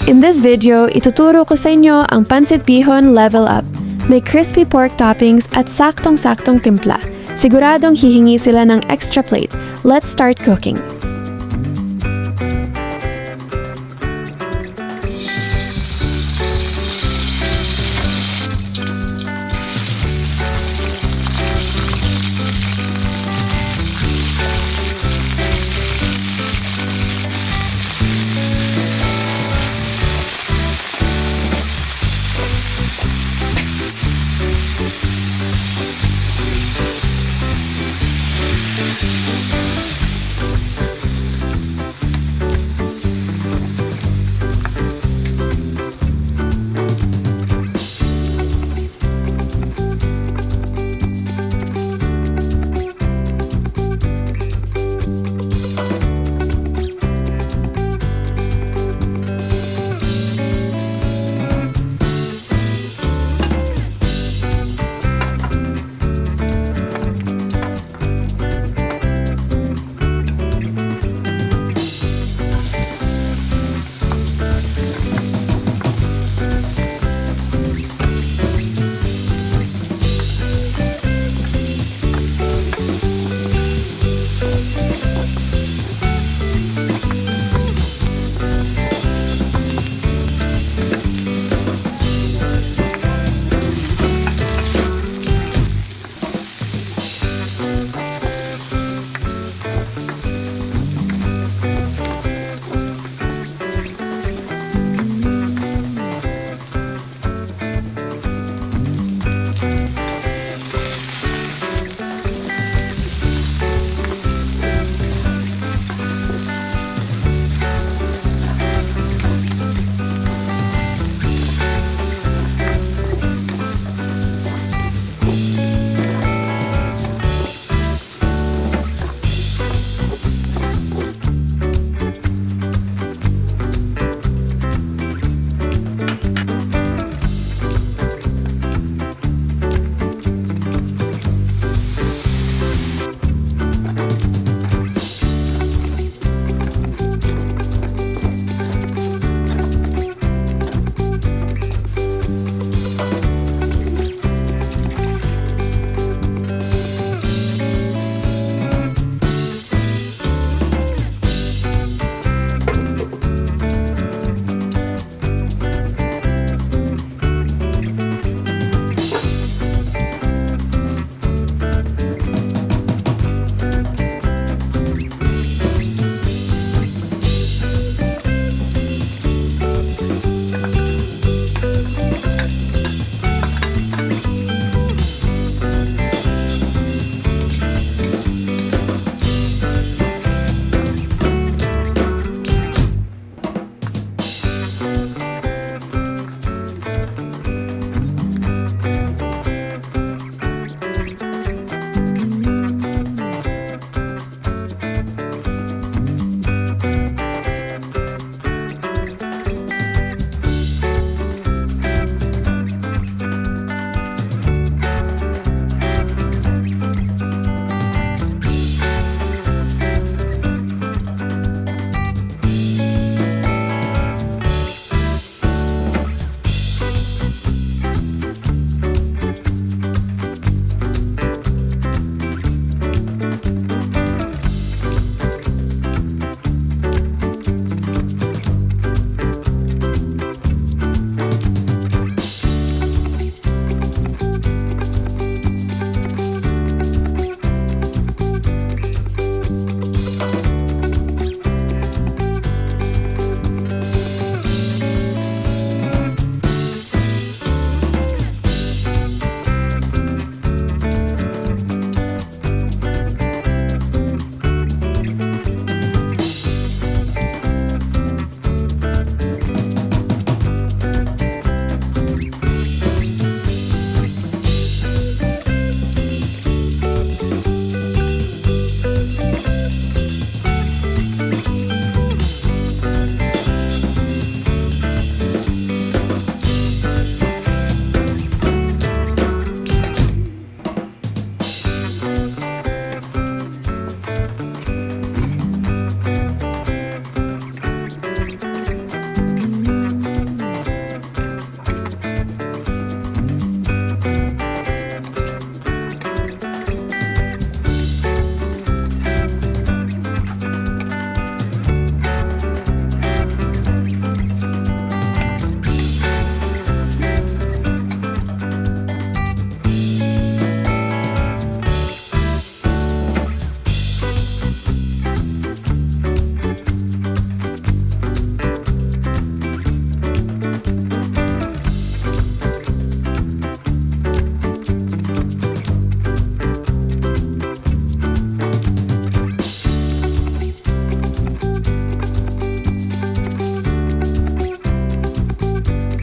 In this video, ituturo ko sa inyo ang Pansit Bihon Level Up. May crispy pork toppings at saktong-saktong timpla. Siguradong hihingi sila ng extra plate. Let's start cooking.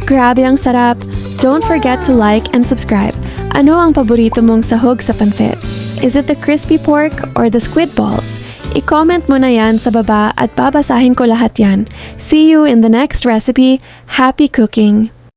Grabe ang sarap! Don't forget to like and subscribe. Ano ang paborito mong sahog sa pansit? Is it the crispy pork or the squid balls? I-comment mo na yan sa baba at babasahin ko lahat yan. See you in the next recipe. Happy cooking!